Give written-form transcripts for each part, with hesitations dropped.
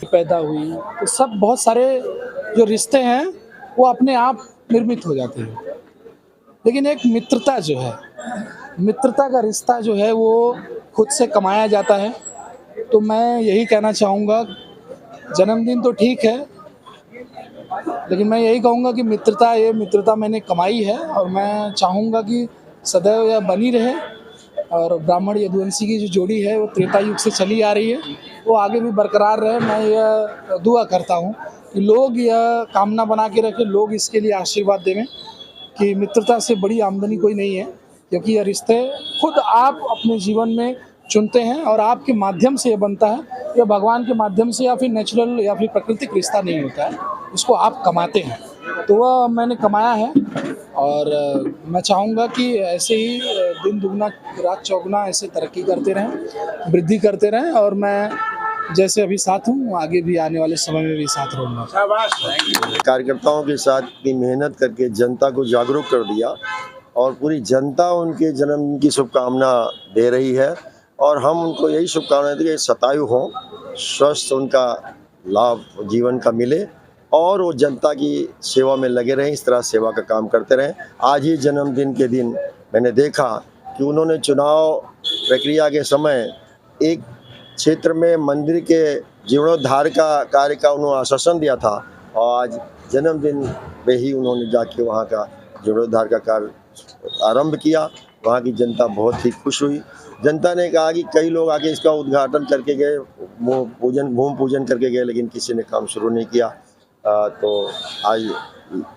पैदा हुई, तो सब बहुत सारे जो रिश्ते हैं वो अपने आप निर्मित हो जाते हैं। लेकिन एक मित्रता जो है, मित्रता का रिश्ता जो है वो खुद से कमाया जाता है। तो मैं यही कहना चाहूँगा, जन्मदिन तो ठीक है, लेकिन मैं यही कहूँगा कि ये मित्रता मैंने कमाई है और मैं चाहूँगा कि सदैव यह बनी रहे। और ब्राह्मण यदुवंशी की जो जोड़ी है वो त्रेता युग से चली आ रही है, वो आगे भी बरकरार रहे। मैं यह दुआ करता हूँ कि लोग यह कामना बना के रखें, लोग इसके लिए आशीर्वाद देवें कि मित्रता से बड़ी आमदनी कोई नहीं है, क्योंकि यह रिश्ते खुद आप अपने जीवन में चुनते हैं और आपके माध्यम से ये बनता है। यह भगवान के माध्यम से या फिर नेचुरल या फिर प्राकृतिक रिश्ता नहीं होता है, इसको आप कमाते हैं। तो वह मैंने कमाया है और मैं चाहूँगा कि ऐसे ही दिन दुगना रात चौगुना ऐसे तरक्की करते रहें, वृद्धि करते रहें, और मैं जैसे अभी साथ हूँ आगे भी आने वाले समय में भी साथ रहूँगा। कार्यकर्ताओं के साथ इतनी मेहनत करके जनता को जागरूक कर दिया और पूरी जनता उनके जन्मदिन की शुभकामना दे रही है और हम उनको यही शुभकामना देते हैं कि शतायु हों, स्वस्थ उनका लाभ जीवन का मिले और वो जनता की सेवा में लगे रहें, इस तरह सेवा का काम करते रहें। आज ही जन्मदिन के दिन मैंने देखा कि उन्होंने चुनाव प्रक्रिया के समय एक क्षेत्र में मंदिर के जीर्णोद्धार का कार्य का उन्होंने आश्वासन दिया था और आज जन्मदिन में ही उन्होंने जाके वहाँ का जीर्णोद्धार का कार्य आरंभ किया। वहाँ की जनता बहुत ही खुश हुई। जनता ने कहा कि कई लोग आके इसका उद्घाटन करके गए, भूमि पूजन करके गए, लेकिन किसी ने काम शुरू नहीं किया। तो आज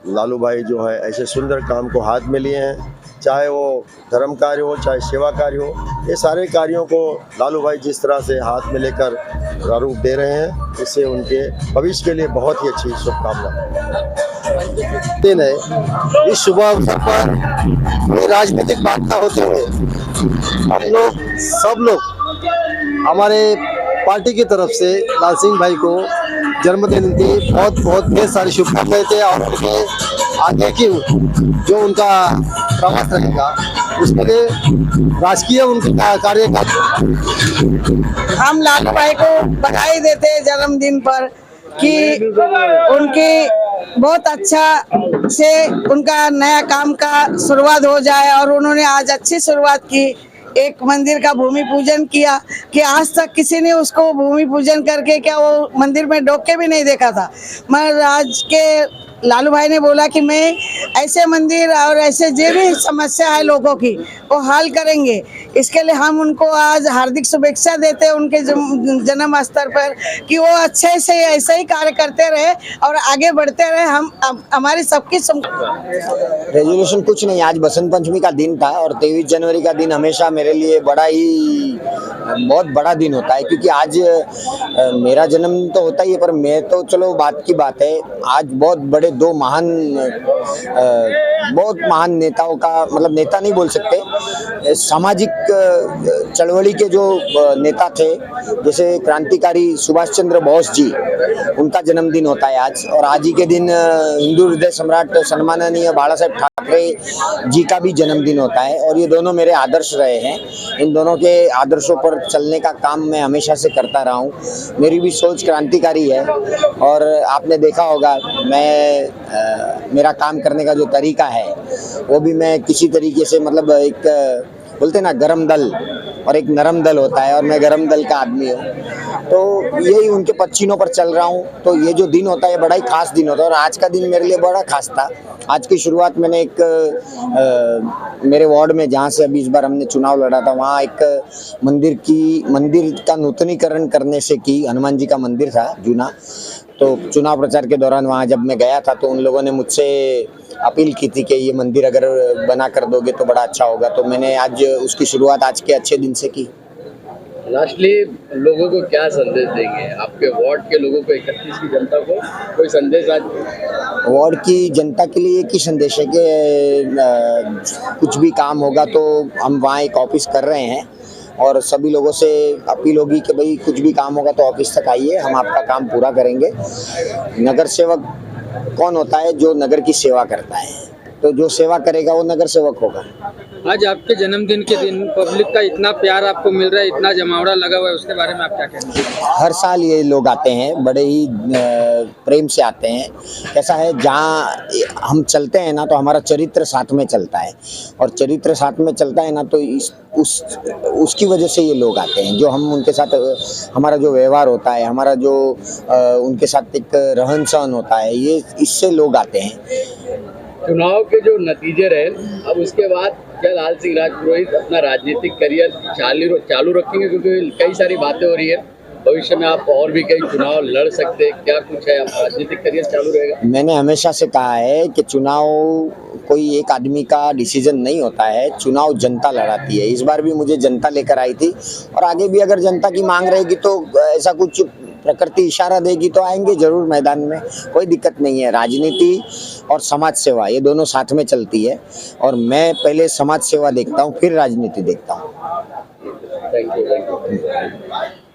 लालू भाई जो है ऐसे सुंदर काम को हाथ में लिए हैं, चाहे वो धर्म कार्य हो चाहे सेवा कार्य हो, ये सारे कार्यों को लालू भाई जिस तरह से हाथ में लेकर प्रारूप दे रहे हैं, इससे उनके भविष्य के लिए बहुत ही अच्छी शुभकामना दिन है। इस शुभ अवसर पर राजनीतिक बात होते हुए हम लोग सब लोग हमारे पार्टी की तरफ से लाल सिंह भाई को जन्मदिन की बहुत बहुत ढेर सारी शुभकामनाएं थे और उनके आगे की जो उनका प्रवास रहेगा उसके लिए राजकीय उनके कार्य का हम लालू भाई को बधाई देते हैं जन्मदिन पर कि उनकी बहुत अच्छा से उनका नया काम का शुरुआत हो जाए। और उन्होंने आज अच्छी शुरुआत की, एक मंदिर का भूमि पूजन किया कि आज तक किसी ने उसको भूमि पूजन करके क्या वो मंदिर में डोब के भी नहीं देखा था। मगर आज के लालू भाई ने बोला कि मैं ऐसे मंदिर और ऐसे जो भी समस्या है लोगों की वो हल करेंगे। इसके लिए हम उनको आज हार्दिक शुभेच्छा देते हैं उनके जन्म स्तर पर कि वो अच्छे से ऐसे ही कार्य करते रहे और आगे बढ़ते रहे। हम हमारी सबकी रेजोल्यूशन कुछ नहीं, आज बसंत पंचमी का दिन था और 23 जनवरी का दिन हमेशा मेरे लिए बहुत बड़ा दिन होता है, क्योंकि आज मेरा जन्म तो होता ही है, पर मैं तो चलो बात की बात है, आज बहुत बड़े दो बहुत महान नेताओं का, मतलब नेता नहीं बोल सकते, सामाजिक चळवळी के जो नेता थे, जैसे क्रांतिकारी सुभाष चंद्र बोस जी, उनका जन्मदिन होता है आज। और आज ही के दिन हिंदू हृदय सम्राट सम्माननीय बाला साहेब ठाकरे जी का भी जन्मदिन होता है और ये दोनों मेरे आदर्श रहे हैं। इन दोनों के आदर्शों पर चलने का काम मैं हमेशा से करता रहा हूँ। मेरी भी सोच क्रांतिकारी है और आपने देखा होगा मेरा काम करने का जो तरीका है वो भी मैं किसी तरीके से, मतलब एक बोलते ना गरम दल और एक नरम दल होता है और मैं गरम दल का आदमी हूँ, तो यही उनके पच्छिनों पर चल रहा हूँ। तो ये जो दिन होता है बड़ा ही खास दिन होता है और आज का दिन मेरे लिए बड़ा खास था। आज की शुरुआत मैंने मेरे वार्ड में, जहाँ से अभी इस बार हमने चुनाव लड़ा था, वहाँ एक मंदिर का नूतनीकरण करने से की। हनुमान जी का मंदिर था जूना, तो चुनाव प्रचार के दौरान वहाँ जब मैं गया था तो उन लोगों ने मुझसे अपील की थी कि ये मंदिर अगर बना कर दोगे तो बड़ा अच्छा होगा, तो मैंने आज उसकी शुरुआत आज के अच्छे दिन से की। लास्टली लोगों को क्या संदेश देंगे, आपके वार्ड के लोगों को, 31 की जनता को कोई संदेश? आज वार्ड की जनता के लिए एक ही संदेश है कि कुछ भी काम होगा तो हम वहाँ एक ऑफिस कर रहे हैं और सभी लोगों से अपील होगी कि भाई कुछ भी काम होगा तो ऑफिस तक आइए, हम आपका काम पूरा करेंगे। नगर सेवक कौन होता है? जो नगर की सेवा करता है। तो जो सेवा करेगा वो नगर सेवक होगा। आज आपके जन्मदिन के दिन पब्लिक का इतना प्यार आपको मिल रहा है, इतना जमावड़ा लगा हुआ है, उसके बारे में आप क्या कहेंगे? हर साल ये लोग आते हैं, बड़े ही प्रेम से आते हैं। ऐसा है जहाँ हम चलते हैं ना तो हमारा चरित्र साथ में चलता है, और चरित्र साथ में चलता है ना तो उसकी वजह से ये लोग आते हैं। जो हम उनके साथ हमारा जो व्यवहार होता है, हमारा जो उनके साथ एक रहन सहन होता है, ये इससे लोग आते हैं। चुनाव के जो नतीजे रहे, अब उसके बाद क्या लाल सिंह राजपुरोहित अपना राजनीतिक करियर चालू रखेंगे? क्योंकि कई सारी बातें हो रही है, भविष्य में आप और भी कई चुनाव लड़ सकते हैं, क्या कुछ है, आप राजनीतिक करियर चालू रहेगा? मैंने हमेशा से कहा है कि चुनाव कोई एक आदमी का डिसीजन नहीं होता है, चुनाव जनता लड़ाती है। इस बार भी मुझे जनता लेकर आई थी, और आगे भी अगर जनता की मांग रहेगी तो ऐसा कुछ प्रकृति इशारा देगी तो आएंगे जरूर मैदान में, कोई दिक्कत नहीं है। राजनीति और समाज सेवा ये दोनों साथ में चलती है, और मैं पहले समाज सेवा देखता हूँ, फिर राजनीति देखता हूँ। Thank you.